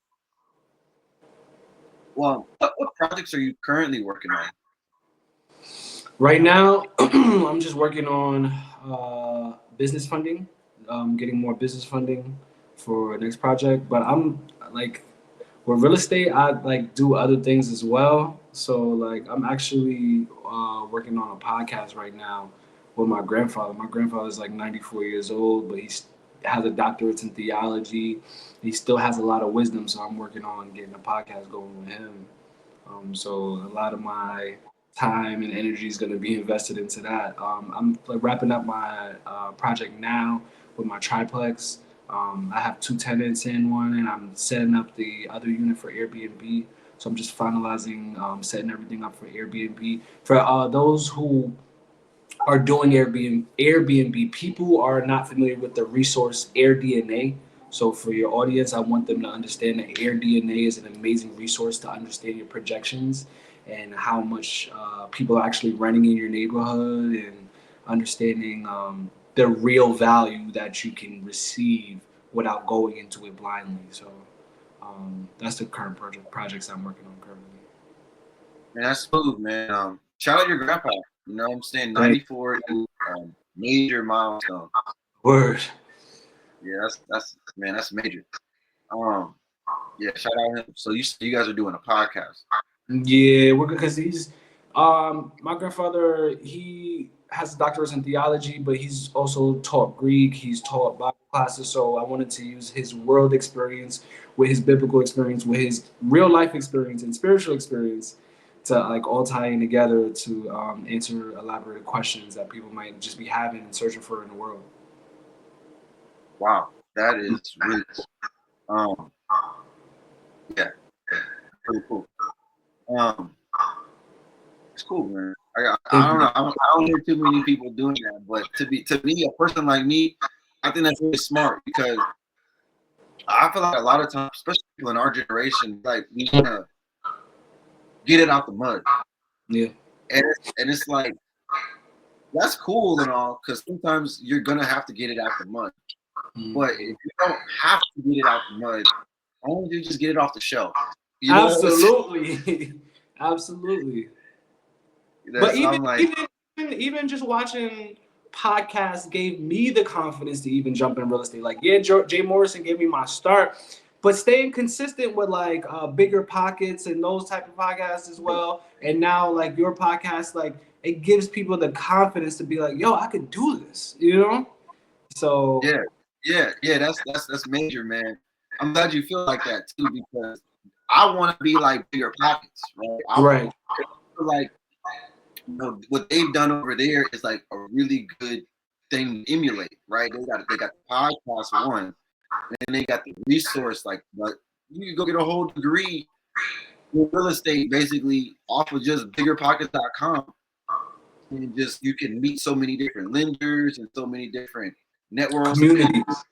A: well, what projects are you currently working on?
B: Right now, I'm just working on business funding, getting more business funding for next project. But I'm like, with real estate, I like do other things as well. So like, I'm actually working on a podcast right now with my grandfather. My grandfather's like 94 years old, but he has a doctorate in theology. He still has a lot of wisdom, so I'm working on getting a podcast going with him. So a lot of my time and energy is going to be invested into that. I'm like wrapping up my project now with my triplex. I have 2 tenants in one, and I'm setting up the other unit for Airbnb. So I'm just finalizing, setting everything up for Airbnb. For those who are doing Airbnb, people who are not familiar with the resource AirDNA. So for your audience, I want them to understand that AirDNA is an amazing resource to understand your projections and how much people are actually renting in your neighborhood, and understanding the real value that you can receive without going into it blindly. So that's the current projects I'm working on currently.
A: Man, that's smooth, man. Shout out your grandpa. You know what I'm saying? 94 is major milestone.
B: Word.
A: Yeah, that's major. Yeah, shout out him. So you guys are doing a podcast.
B: Yeah, we're good because he's my grandfather. He has a doctorate in theology, but he's also taught Greek. He's taught Bible classes. So I wanted to use his world experience with his biblical experience, with his real life experience and spiritual experience, to like all tie in together to answer elaborate questions that people might just be having and searching for in the world.
A: Wow, that is really cool. Yeah, pretty cool. It's cool, man. I don't know. I don't hear too many people doing that, but to me, a person like me, I think that's really smart, because I feel like a lot of times, especially people in our generation, like we want to get it out the mud.
B: Yeah.
A: And it's like, that's cool and all, because sometimes you're gonna have to get it out the mud. But if you don't have to get it out the mud, why don't you just get it off the shelf? You know?
B: Absolutely. Absolutely. But even just watching podcasts gave me the confidence to even jump in real estate. Like, yeah, Jay Morrison gave me my start, but staying consistent with like Bigger Pockets and those type of podcasts as well. And now like your podcast, like it gives people the confidence to be like, yo, I could do this, you know? So
A: yeah, that's major, man. I'm glad you feel like that too, because I want to be like Bigger Pockets, right?
B: Right.
A: Feel like what they've done over there is like a really good thing to emulate, right? They got the podcast one, and they got the resource like you can go get a whole degree in real estate basically off of just biggerpockets.com, and just you can meet so many different lenders and so many different networks,
B: Communities.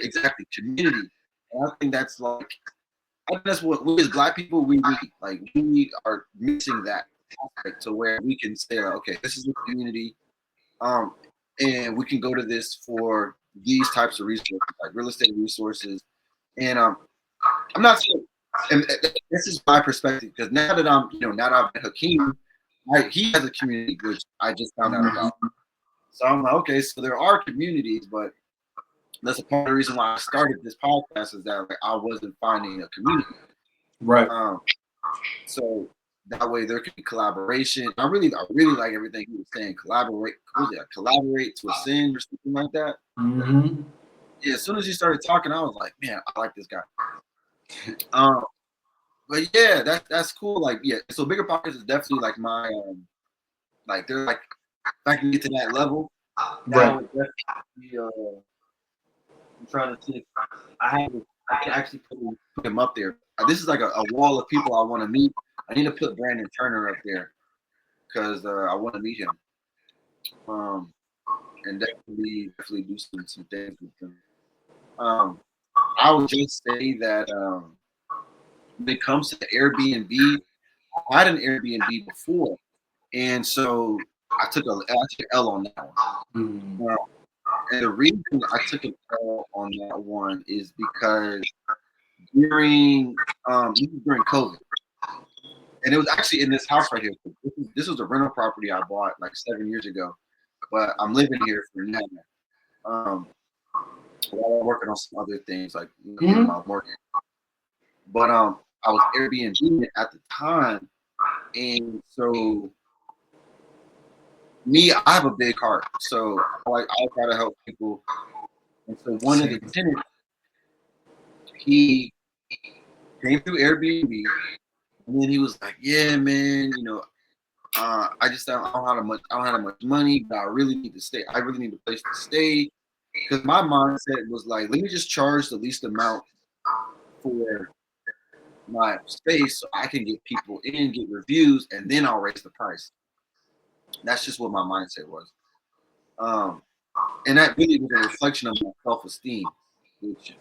A: exactly, community. And I think that's like I think that's what we as Black people we need. Like we are missing that aspect to where we can say, like, okay, this is a community, um, and we can go to this for these types of resources, like real estate resources. And I'm not saying, and this is my perspective because now that now that I've met Hakeem, he has a community which I just found out about. So I'm like, okay, so there are communities, but that's a part of the reason why I started this podcast is that like, I wasn't finding a community.
B: Right.
A: So that way there could be collaboration. I really like everything he was saying. Collaborate, collaborate to ascend or something like that.
B: Mm-hmm.
A: Yeah, as soon as he started talking, I was like, man, I like this guy. But yeah, that's cool. Like, yeah, so Bigger Pockets is definitely like my like they're like if I can get to that level, that would definitely I'm trying to see if I can actually put him up there. This is like a wall of people I want to meet. I need to put Brandon Turner up there because I want to meet him. And definitely do some things with him. I would just say that when it comes to the Airbnb, I had an Airbnb before, and so I took an L on that one.
B: Mm.
A: And the reason I took an L on that one is because during during COVID, and it was actually in this house right here. This was a rental property I bought like 7 years ago, but I'm living here for now. While I'm working on some other things like my work. But I was Airbnb at the time, and so I have a big heart, so I try to help people. And so one of the tenants, he came through Airbnb, and then he was like, "Yeah, man, I just I don't have much money, but I really need to stay. I really need a place to stay." Because my mindset was like, let me just charge the least amount for my space so I can get people in, get reviews, and then I'll raise the price. That's just what my mindset was. And that really was a reflection of my self-esteem, which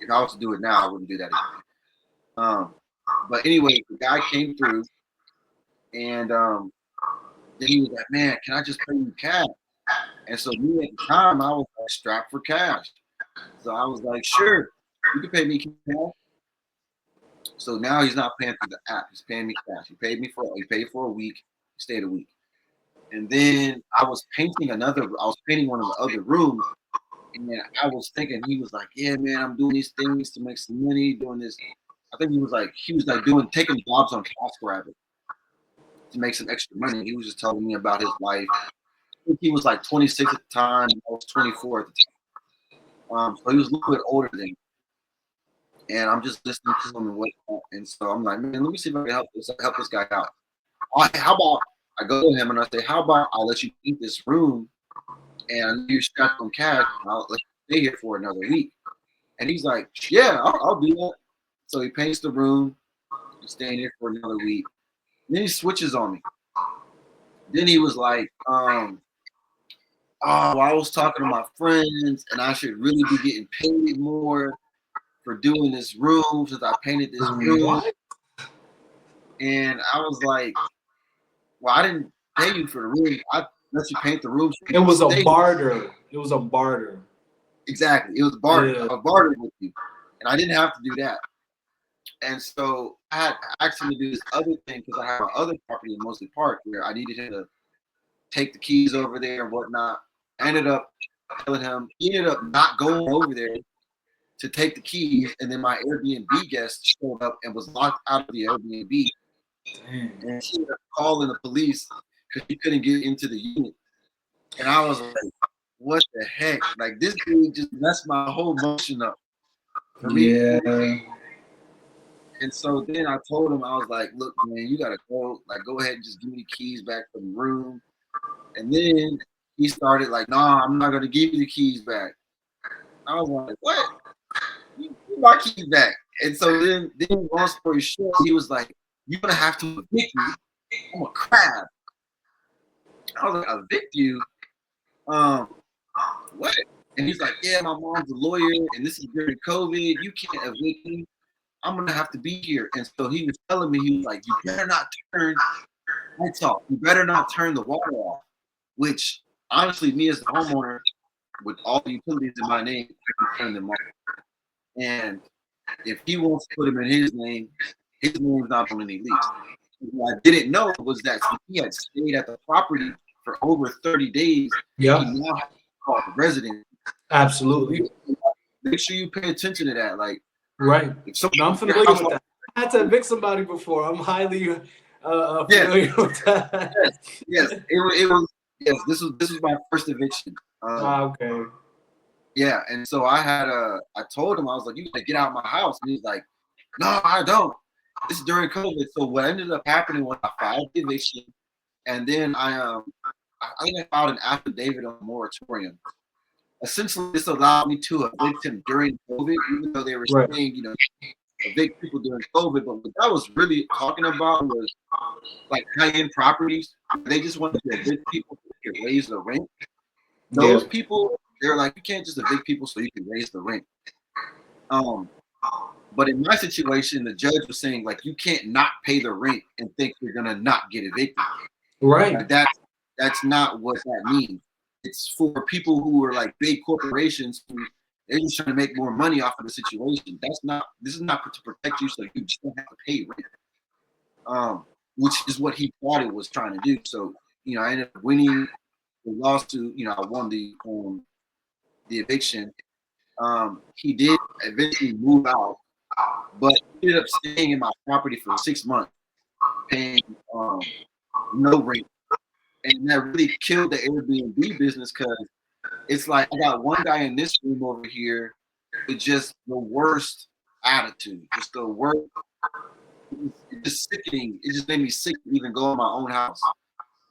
A: if I was to do it now, I wouldn't do that again. But anyway, the guy came through and then he was like, man, can I just pay you cash? And so me at the time, I was like strapped for cash. So I was like, sure, you can pay me cash. So now he's not paying through the app. He's paying me cash. He paid for a week, he stayed a week. And then I was painting one of the other rooms. And then I was thinking, he was like, yeah, man, I'm doing these things to make some money, doing this. I think he was like taking jobs on TaskRabbit to make some extra money. He was just telling me about his life. I think he was like 26 at the time. I was 24 at the time. So he was a little bit older than me. And I'm just listening to him and whatnot. And so I'm like, man, let me see if I can help this guy out. How about I go to him and I say, how about I let you eat this room and you're strapped on cash and I'll let you stay here for another week. And he's like, yeah, I'll do that. So he paints the room, he's staying here for another week. And then he switches on me. Then he was like, I was talking to my friends and I should really be getting paid more for doing this room since I painted this room.
B: What?
A: And I was like, well, I didn't pay you for the room. I let you paint the room.
B: It was a barter. It was a barter.
A: Exactly. It was barter. Yeah. I bartered with you. And I didn't have to do that. And so I had asked him to do this other thing because I have my other property in Mosley Park where I needed him to take the keys over there and whatnot. I ended up telling him, he ended up not going over there to take the keys. And then my Airbnb guest showed up and was locked out of the Airbnb. Dang. And she ended up calling the police because he couldn't get into the unit. And I was like, what the heck? Like, this dude just messed my whole motion up. For me.
B: Yeah.
A: And so then I told him, I was like, look, man, you gotta go, like, go ahead and just give me the keys back for the room. And then he started like, nah, I'm not gonna give you the keys back. I was like, what? You give my keys back. And so then long story short, he was like, you're gonna have to evict me. I'm a crab. I was like, evict you? What? And he's like, yeah, my mom's a lawyer, and this is during COVID. You can't evict me. I'm gonna have to be here. And so he was telling me, he was like, you better not turn lights off. You better not turn the water off. Which honestly, me as the homeowner, with all the utilities in my name, I can turn them off. And if he wants to put them in his name's not on any lease. What I didn't know was that he had stayed at the property for over 30 days.
B: Yeah.
A: He now has to call the resident.
B: Absolutely.
A: So make sure you pay attention to that. Like,
B: right. No, I'm familiar with that. I had to evict somebody before. I'm highly familiar with that.
A: Yes. It was. Yes, this was my first eviction.
B: Okay.
A: Yeah, and so I told him, I was like, you gotta get out of my house. And he's like, no, I don't. This is during COVID. So what ended up happening was I filed the eviction, and then I filed an affidavit on moratorium. Essentially, this allowed me to evict him during COVID, even though they were saying, you know, evict people during COVID. But what I was really talking about was like high-end properties. They just wanted to evict people so they could raise the rent. Those people, they're like, you can't just evict people so you can raise the rent. But in my situation, the judge was saying, like, you can't not pay the rent and think you're gonna not get evicted.
B: Right.
A: Like, that's not what that means. It's for people who are like big corporations who they're just trying to make more money off of the situation. This is not to protect you so you just don't have to pay rent. Which is what he thought it was trying to do. So, you know, I ended up winning the lawsuit. You know, I won the eviction. He did eventually move out, but he ended up staying in my property for 6 months, paying no rent. And that really killed the Airbnb business because it's like I got one guy in this room over here with just the worst attitude, just the worst. It's just sickening. It just made me sick to even go in my own house.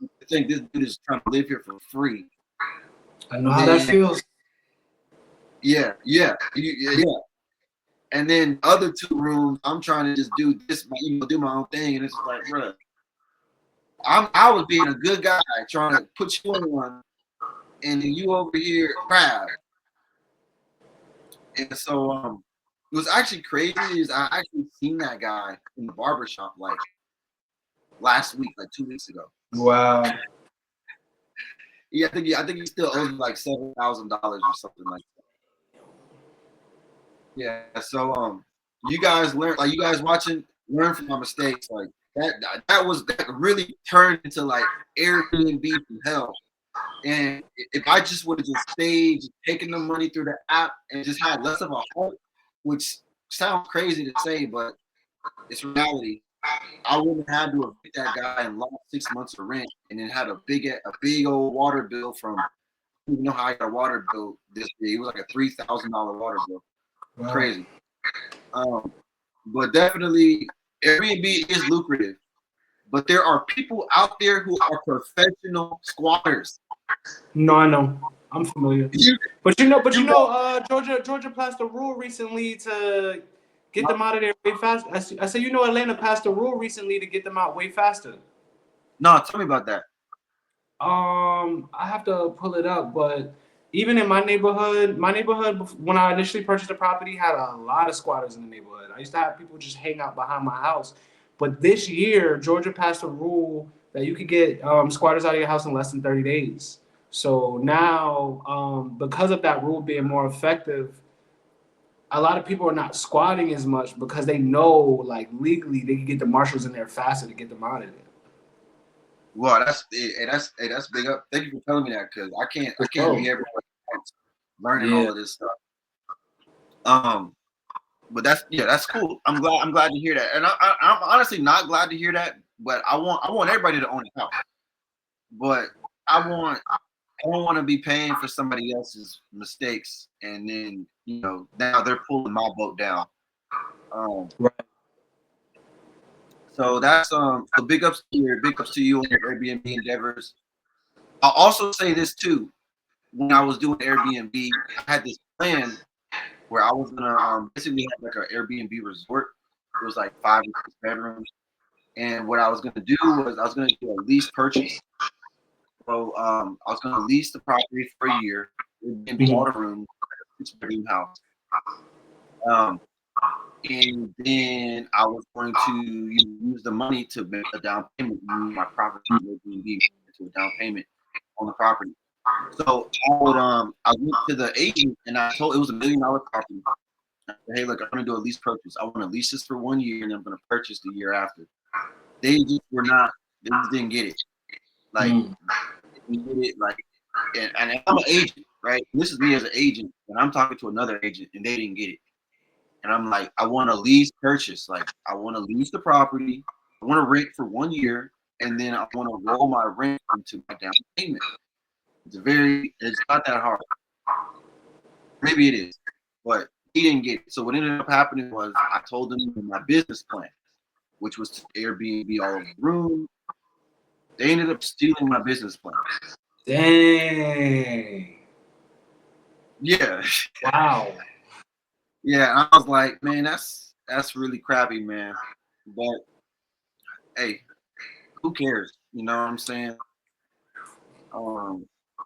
A: I think this dude is trying to live here for free.
B: I know how that feels.
A: Yeah. And then other 2 rooms, I'm trying to just do this, do my own thing, and it's just like, bro, I was being a good guy trying to put you on one, and then you over here crab. And so it was actually crazy is I actually seen that guy in the barbershop like last week, like 2 weeks ago.
B: Wow.
A: Yeah, I think he still owes like $7,000 or something like that. Yeah. So you guys learn from my mistakes. Like that really turned into like Airbnb from hell. And if I just would have just stayed, just taking the money through the app and just had less of a heart, which sounds crazy to say, but it's reality. I wouldn't have had to evict that guy and lost 6 months of rent, and then had a big old water bill from. You know how I got a water bill this year? It was like a $3,000 water bill. Wow. Crazy. But definitely, Airbnb is lucrative. But there are people out there who are professional squatters.
B: No, I know. I'm familiar. But Georgia passed a rule recently to get them out of there way fast. I said, Atlanta passed a rule recently to get them out way faster.
A: No, tell me about that.
B: I have to pull it up, but even in my neighborhood when I initially purchased the property had a lot of squatters in the neighborhood. I used to have people just hang out behind my house. But this year, Georgia passed a rule that you could get squatters out of your house in less than 30 days. So now, because of that rule being more effective, a lot of people are not squatting as much because they know, like, legally they can get the marshals in there faster to get them out of there.
A: Well, that's big up. Thank you for telling me that because I can't be everywhere learning all of this stuff. But that's cool. I'm glad to hear that, and I'm honestly not glad to hear that. But I want everybody to own a house. But I don't want to be paying for somebody else's mistakes, and then now they're pulling my boat down.
B: Right.
A: So that's so big ups to you on your Airbnb endeavors. I'll also say this too. When I was doing Airbnb, I had this plan where I was gonna basically have like an Airbnb resort. It was like 5 or 6 bedrooms, and what I was gonna do was I was gonna do a lease purchase. So I was gonna lease the property for a year, Airbnb all the rooms, 6 bedroom house. Um, and then I was going to use the money to make a down payment, use my property Airbnb to a down payment on the property. So I went to the agent and I told it was $1 million property. I said, hey, look, I'm gonna do a lease purchase. I want to lease this for 1 year and I'm gonna purchase the year after. They just were not. They just didn't get it. Like they didn't get it. Like, and I'm an agent, right? This is me as an agent, and I'm talking to another agent, and they didn't get it. And I'm like, I want a lease purchase. Like, I want to lease the property. I want to rent for 1 year, and then I want to roll my rent into my down payment. It's not that hard. Maybe it is, but he didn't get it. So what ended up happening was I told him my business plan, which was to Airbnb all over the room. They ended up stealing my business plan.
B: Dang.
A: Yeah.
B: Wow.
A: Yeah, I was like, man, that's really crappy, man. But hey, who cares? You know what I'm saying?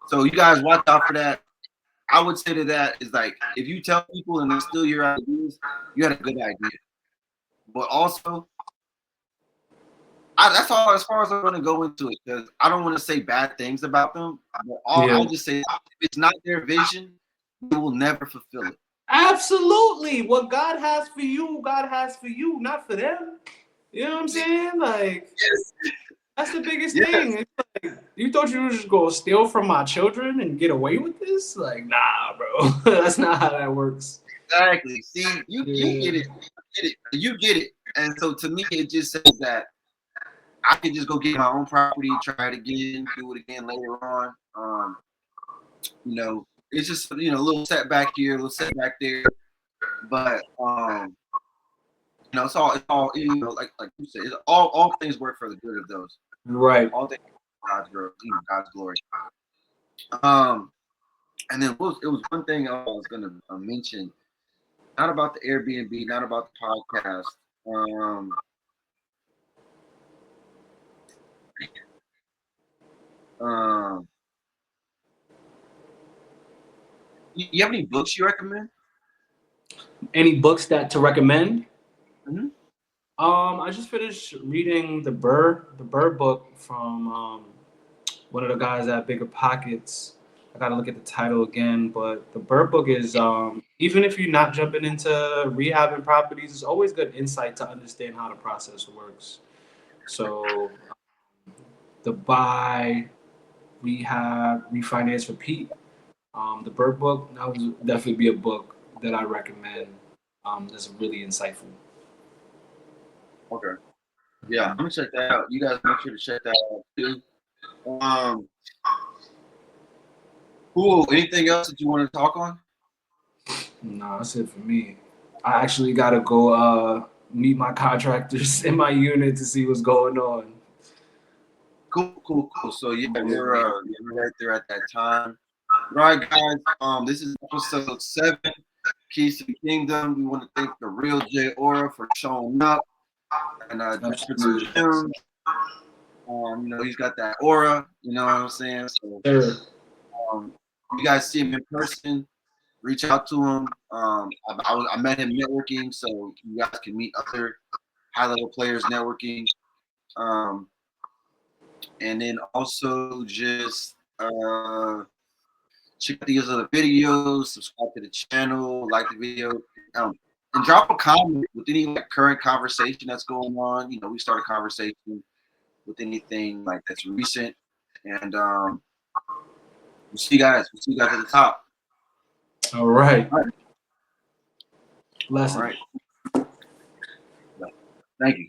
A: So you guys watch out for that. I would say to that is like if you tell people and they steal your ideas, you had a good idea. But also, that's all as far as I'm going to go into it because I don't want to say bad things about them. But I'll just say if it's not their vision, they will never fulfill it.
B: Absolutely. What God has for you, God has for you, not for them. You know what I'm saying? Like,
A: yes.
B: That's the biggest thing. It's like, you thought you were just going to steal from my children and get away with this? Like, nah, bro. That's not how that works.
A: Exactly. See, you get it. You get it. And so to me, it just says that I could just go get my own property, try it again, do it again later on. It's just a little setback here, a little setback there, but it's all like you said, all things work for the good of those.
B: Right.
A: All things for God's glory. And then it was one thing I was gonna mention, not about the Airbnb, not about the podcast. You have any books you recommend?
B: Any books to recommend?
A: Mm-hmm.
B: I just finished reading the Burr book from one of the guys at Bigger Pockets. I gotta look at the title again, but the Burr book is even if you're not jumping into rehabbing properties, it's always good insight to understand how the process works. So the buy, rehab, refinance, repeat. The Burr book, that would definitely be a book that I recommend. That's really insightful.
A: Okay. Yeah, I'm gonna check that out. You guys make sure to check that out too. Cool. Anything else that you want to talk on?
B: No, that's it for me. I actually gotta go meet my contractors in my unit to see what's going on.
A: Cool. So yeah, we're right there at that time. All right, guys. This is episode 7, Keys to the Kingdom. We want to thank the real J Aura for showing up, and Jim. He's got that aura. You know what I'm saying? So, you guys see him in person, reach out to him. I met him networking, so you guys can meet other high-level players networking. And then also just check out these other videos, subscribe to the channel, like the video, and drop a comment with any current conversation that's going on. We start a conversation with anything that's recent, and we'll see you guys. We'll see you guys at the top.
B: All right.
A: All right. Thank you.